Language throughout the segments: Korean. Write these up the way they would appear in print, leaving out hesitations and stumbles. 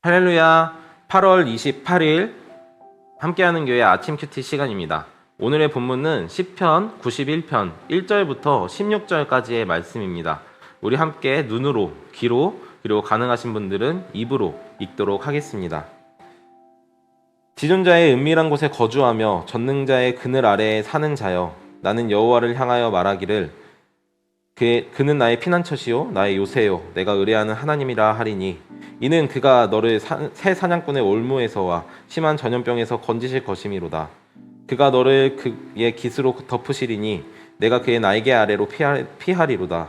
할렐루야. 8월 28일 함께하는 교회 아침 큐티 시간입니다. 오늘의 본문은 시편 91편 1절부터 16절까지의 말씀입니다. 우리 함께 눈으로, 귀로, 그리고 가능하신 분들은 입으로 읽도록 하겠습니다. 지존자의 은밀한 곳에 거주하며 전능자의 그늘 아래에 사는 자여, 나는 여호와를 향하여 말하기를 그는 나의 피난처시요 나의 요새요 내가 의뢰하는 하나님이라 하리니, 이는 그가 너를 새 사냥꾼의 올무에서와 심한 전염병에서 건지실 것이미로다. 그가 너를 그의 깃으로 덮으시리니 내가 그의 날개 아래로 피하리로다.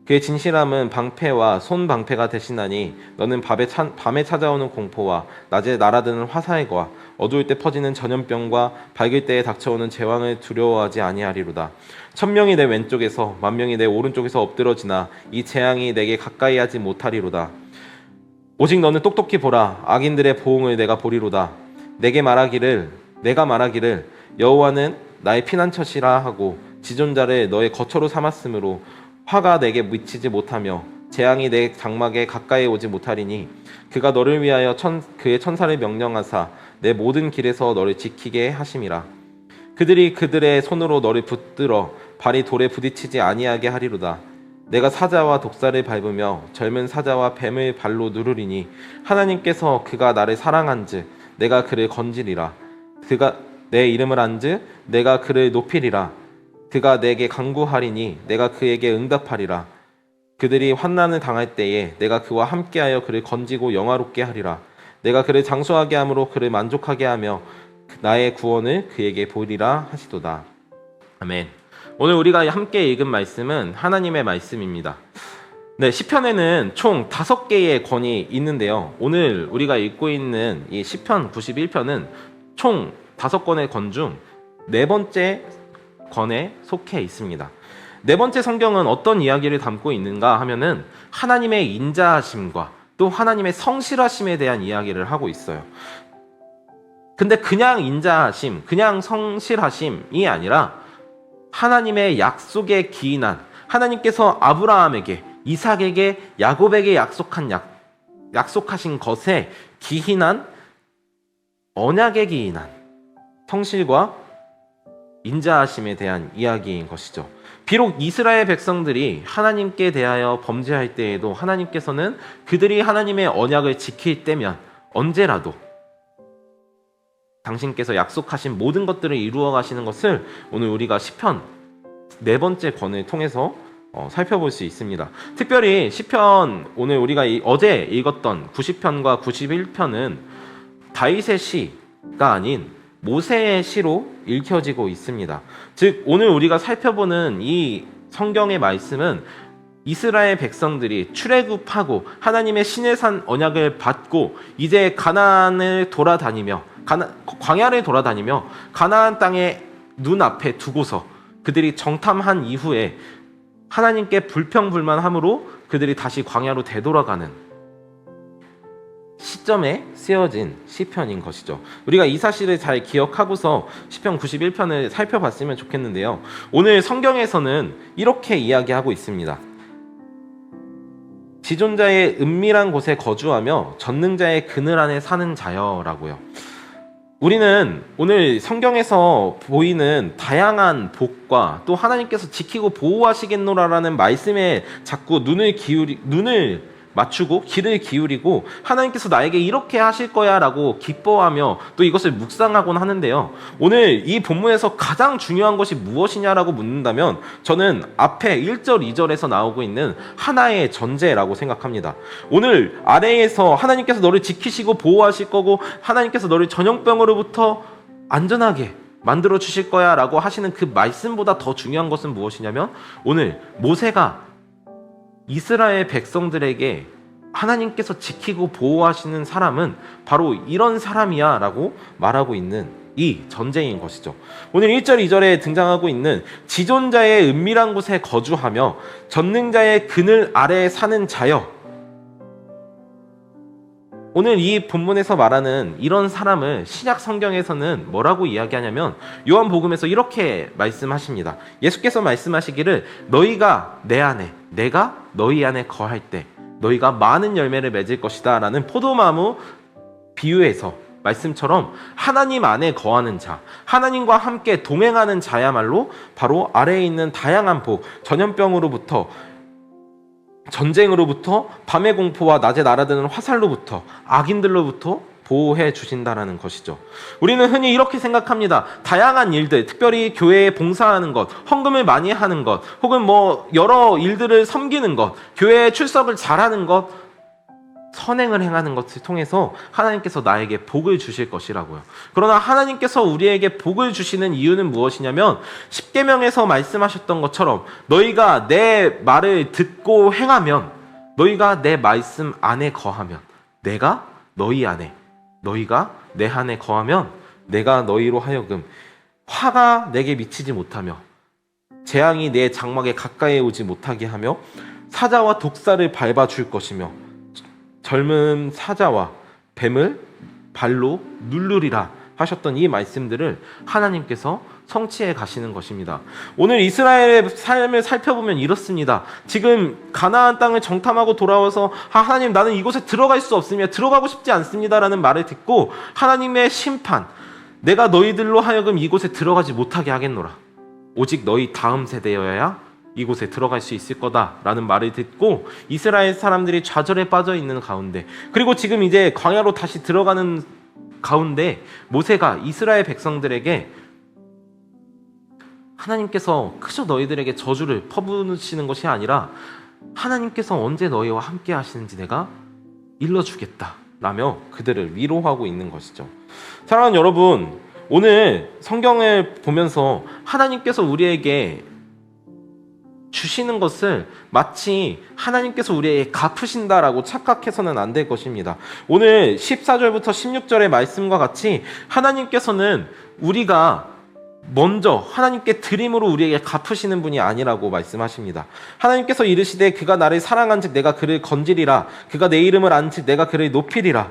그의 진실함은 방패와 손방패가 되시나니, 너는 밤에 찾아오는 공포와 낮에 날아드는 화살과 어두울 때 퍼지는 전염병과 밝을 때에 닥쳐오는 재앙을 두려워하지 아니하리로다. 1000명이 내 왼쪽에서 10,000명이 내 오른쪽에서 엎드러지나 이 재앙이 내게 가까이 하지 못하리로다. 오직 너는 똑똑히 보라. 악인들의 보응을 내가 보리로다. 내가 말하기를 여호와는 나의 피난처시라 하고 지존자를 너의 거처로 삼았으므로 화가 내게 미치지 못하며 재앙이 내 장막에 가까이 오지 못하리니, 그가 너를 위하여 그의 천사를 명령하사 내 모든 길에서 너를 지키게 하심이라. 그들이 그들의 손으로 너를 붙들어 발이 돌에 부딪히지 아니하게 하리로다. 내가 사자와 독사를 밟으며 젊은 사자와 뱀을 발로 누르리니, 하나님께서 그가 나를 사랑한즉 내가 그를 건지리라. 그가 내 이름을 안즉 내가 그를 높이리라. 그가 내게 간구하리니 내가 그에게 응답하리라. 그들이 환난을 당할 때에 내가 그와 함께하여 그를 건지고 영화롭게 하리라. 내가 그를 장수하게 함으로 그를 만족하게 하며 나의 구원을 그에게 보이리라 하시도다. 아멘. 오늘 우리가 함께 읽은 말씀은 하나님의 말씀입니다. 네, 시편에는 총 5개의 권이 있는데요. 오늘 우리가 읽고 있는 이 시편 91편은 총 5권의 권 중 4번째 권에 속해 있습니다. 4번째 성경은 어떤 이야기를 담고 있는가 하면은 하나님의 인자하심과 또 하나님의 성실하심에 대한 이야기를 하고 있어요. 근데 그냥 인자하심, 그냥 성실하심이 아니라 하나님의 약속에 기인한, 하나님께서 아브라함에게, 이삭에게, 야곱에게 약속하신 것에 기인한, 언약에 기인한 성실과 인자하심에 대한 이야기인 것이죠. 비록 이스라엘 백성들이 하나님께 대하여 범죄할 때에도 하나님께서는 그들이 하나님의 언약을 지킬 때면 언제라도 당신께서 약속하신 모든 것들을 이루어 가시는 것을 오늘 우리가 시편 4번째 권을 통해서 살펴볼 수 있습니다. 특별히 시편, 오늘 우리가 어제 읽었던 90편과 91편은 다윗의 시가 아닌 모세의 시로 읽혀지고 있습니다. 즉 오늘 우리가 살펴보는 이 성경의 말씀은 이스라엘 백성들이 출애굽하고 하나님의 시내산 언약을 받고 이제 가나안을 돌아다니며 광야를 돌아다니며 가나안 땅에 눈앞에 두고서 그들이 정탐한 이후에 하나님께 불평불만함으로 그들이 다시 광야로 되돌아가는 시점에 쓰여진 시편인 것이죠. 우리가 이 사실을 잘 기억하고서 시편 91편을 살펴봤으면 좋겠는데요. 오늘 성경에서는 이렇게 이야기하고 있습니다. 지존자의 은밀한 곳에 거주하며 전능자의 그늘 안에 사는 자여라고요. 우리는 오늘 성경에서 보이는 다양한 복과 또 하나님께서 지키고 보호하시겠노라라는 말씀에 자꾸 눈을 맞추고 귀를 기울이고 하나님께서 나에게 이렇게 하실 거야 라고 기뻐하며 또 이것을 묵상하곤 하는데요. 오늘 이 본문에서 가장 중요한 것이 무엇이냐라고 묻는다면 저는 앞에 1절, 2절에서 나오고 있는 하나의 전제라고 생각합니다. 오늘 아래에서 하나님께서 너를 지키시고 보호하실 거고 하나님께서 너를 전염병으로부터 안전하게 만들어 주실 거야 라고 하시는 그 말씀보다 더 중요한 것은 무엇이냐면 오늘 모세가 이스라엘 백성들에게 하나님께서 지키고 보호하시는 사람은 바로 이런 사람이야 라고 말하고 있는 이 전제인 것이죠. 오늘 1절, 2절에 등장하고 있는 지존자의 은밀한 곳에 거주하며 전능자의 그늘 아래에 사는 자여, 오늘 이 본문에서 말하는 이런 사람을 신약 성경에서는 뭐라고 이야기하냐면 요한복음에서 이렇게 말씀하십니다. 예수께서 말씀하시기를 너희가 내 안에, 내가 너희 안에 거할 때 너희가 많은 열매를 맺을 것이다 라는 포도나무 비유에서 말씀처럼 하나님 안에 거하는 자, 하나님과 함께 동행하는 자야말로 바로 아래에 있는 다양한 복, 전염병으로부터, 전쟁으로부터, 밤의 공포와 낮에 날아드는 화살로부터, 악인들로부터 보호해 주신다라는 것이죠. 우리는 흔히 이렇게 생각합니다. 다양한 일들, 특별히 교회에 봉사하는 것, 헌금을 많이 하는 것, 혹은 여러 일들을 섬기는 것, 교회에 출석을 잘하는 것, 선행을 행하는 것을 통해서 하나님께서 나에게 복을 주실 것이라고요. 그러나 하나님께서 우리에게 복을 주시는 이유는 무엇이냐면 십계명에서 말씀하셨던 것처럼 너희가 내 말을 듣고 행하면, 너희가 내 말씀 안에 거하면, 내가 너희 안에, 너희가 내 안에 거하면 내가 너희로 하여금 화가 내게 미치지 못하며 재앙이 내 장막에 가까이 오지 못하게 하며 사자와 독사를 밟아줄 것이며 젊은 사자와 뱀을 발로 누르리라 하셨던 이 말씀들을 하나님께서 성취해 가시는 것입니다. 오늘 이스라엘의 삶을 살펴보면 이렇습니다. 지금 가나안 땅을 정탐하고 돌아와서 하나님, 나는 이곳에 들어갈 수 없습니다. 들어가고 싶지 않습니다라는 말을 듣고 하나님의 심판, 내가 너희들로 하여금 이곳에 들어가지 못하게 하겠노라. 오직 너희 다음 세대여야 이곳에 들어갈 수 있을 거다라는 말을 듣고 이스라엘 사람들이 좌절에 빠져 있는 가운데, 그리고 지금 이제 광야로 다시 들어가는 가운데 모세가 이스라엘 백성들에게 하나님께서 그저 너희들에게 저주를 퍼부으시는 것이 아니라 하나님께서 언제 너희와 함께 하시는지 내가 일러주겠다 라며 그들을 위로하고 있는 것이죠. 사랑하는 여러분, 오늘 성경을 보면서 하나님께서 우리에게 주시는 것을 마치 하나님께서 우리에게 갚으신다라고 착각해서는 안 될 것입니다. 오늘 14절부터 16절의 말씀과 같이 하나님께서는 우리가 먼저 하나님께 드림으로 우리에게 갚으시는 분이 아니라고 말씀하십니다. 하나님께서 이르시되 그가 나를 사랑한즉 내가 그를 건지리라. 그가 내 이름을 안즉 내가 그를 높이리라.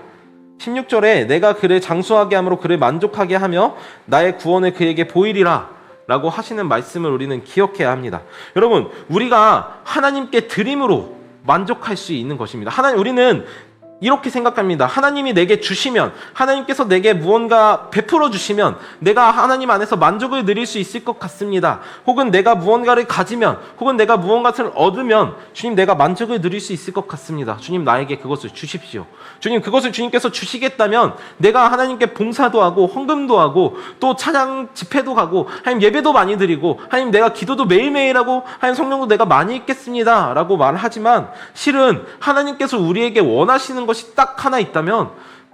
16절에 내가 그를 장수하게 함으로 그를 만족하게 하며 나의 구원을 그에게 보이리라 라고 하시는 말씀을 우리는 기억해야 합니다. 여러분, 우리가 하나님께 드림으로 만족할 수 있는 것입니다. 우리는 이렇게 생각합니다. 하나님이 내게 주시면, 하나님께서 내게 무언가 베풀어 주시면 내가 하나님 안에서 만족을 누릴 수 있을 것 같습니다. 혹은 내가 무언가를 가지면, 혹은 내가 무언가를 얻으면 주님, 내가 만족을 누릴 수 있을 것 같습니다. 주님, 나에게 그것을 주십시오. 주님, 그것을 주님께서 주시겠다면 내가 하나님께 봉사도 하고 헌금도 하고 또 찬양 집회도 가고 하나님 예배도 많이 드리고 하나님 내가 기도도 매일매일 하고 하나님 성령도 내가 많이 읽겠습니다 라고 말하지만, 실은 하나님께서 우리에게 원하시는 것이 딱 하나 있다면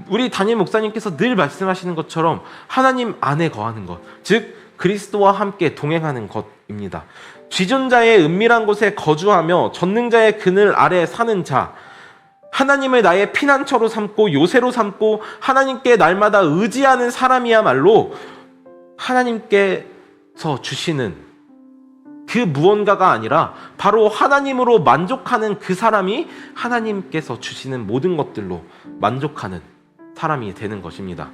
우리 담임 목사님께서 늘 말씀하시는 것처럼 하나님 안에 거하는 것, 즉 그리스도와 함께 동행하는 것입니다. 쥐존자의 은밀한 곳에 거주하며 전능자의 그늘 아래 사는 자, 하나님을 나의 피난처로 삼고 요새로 삼고 하나님께 날마다 의지하는 사람이야말로 하나님께서 주시는 그 무언가가 아니라 바로 하나님으로 만족하는 그 사람이 하나님께서 주시는 모든 것들로 만족하는 사람이 되는 것입니다.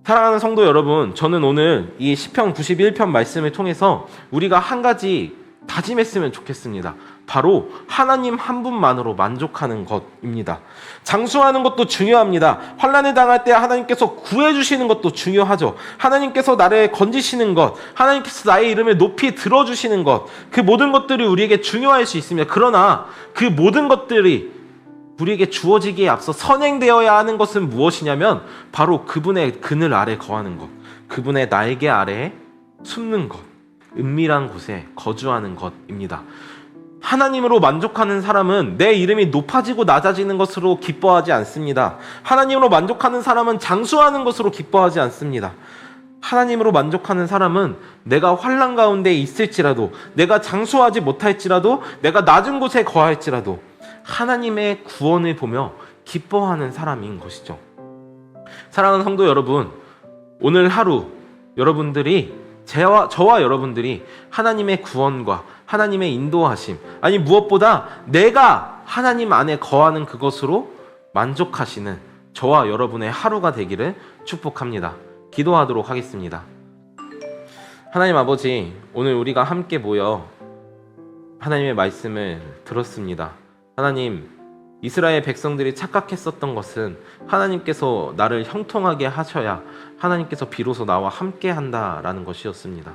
사랑하는 성도 여러분, 저는 오늘 이 시편 91편 말씀을 통해서 우리가 한 가지 다짐했으면 좋겠습니다. 바로 하나님 한 분만으로 만족하는 것입니다. 장수하는 것도 중요합니다. 환난을 당할 때 하나님께서 구해주시는 것도 중요하죠. 하나님께서 나를 건지시는 것, 하나님께서 나의 이름을 높이 들어주시는 것, 그 모든 것들이 우리에게 중요할 수 있습니다. 그러나 그 모든 것들이 우리에게 주어지기에 앞서 선행되어야 하는 것은 무엇이냐면 바로 그분의 그늘 아래 거하는 것, 그분의 날개 아래에 숨는 것, 은밀한 곳에 거주하는 것입니다. 하나님으로 만족하는 사람은 내 이름이 높아지고 낮아지는 것으로 기뻐하지 않습니다. 하나님으로 만족하는 사람은 장수하는 것으로 기뻐하지 않습니다. 하나님으로 만족하는 사람은 내가 환난 가운데 있을지라도, 내가 장수하지 못할지라도, 내가 낮은 곳에 거할지라도 하나님의 구원을 보며 기뻐하는 사람인 것이죠. 사랑하는 성도 여러분, 오늘 하루 여러분들이 저와 여러분들이 하나님의 구원과 하나님의 인도하심, 아니 무엇보다 내가 하나님 안에 거하는 그것으로 만족하시는 저와 여러분의 하루가 되기를 축복합니다. 기도하도록 하겠습니다. 하나님 아버지, 오늘 우리가 함께 모여 하나님의 말씀을 들었습니다. 하나님, 이스라엘 백성들이 착각했었던 것은 하나님께서 나를 형통하게 하셔야 하나님께서 비로소 나와 함께 한다라는 것이었습니다.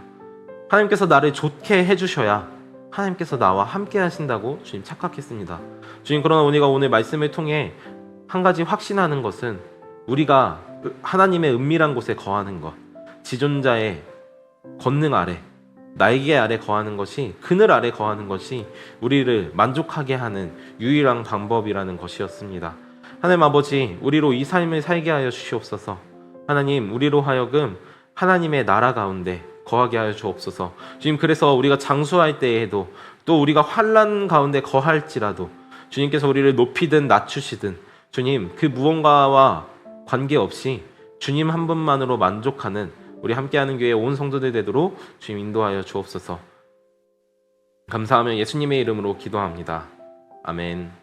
하나님께서 나를 좋게 해주셔야 하나님께서 나와 함께 하신다고 주님 착각했습니다. 주님, 그러나 우리가 오늘 말씀을 통해 한 가지 확신하는 것은 우리가 하나님의 은밀한 곳에 거하는 것, 지존자의 권능 아래, 날개 아래 거하는 것이, 그늘 아래 거하는 것이 우리를 만족하게 하는 유일한 방법이라는 것이었습니다. 하나님 아버지, 우리로 이 삶을 살게 하여 주시옵소서. 하나님, 우리로 하여금 하나님의 나라 가운데 거하게 하여 주옵소서. 주님, 그래서 우리가 장수할 때에도, 또 우리가 환난 가운데 거할지라도 주님께서 우리를 높이든 낮추시든 주님, 그 무언가와 관계없이 주님 한 분만으로 만족하는 우리 함께하는 교회 온 성도들 되도록 주님 인도하여 주옵소서. 감사하며 예수님의 이름으로 기도합니다. 아멘.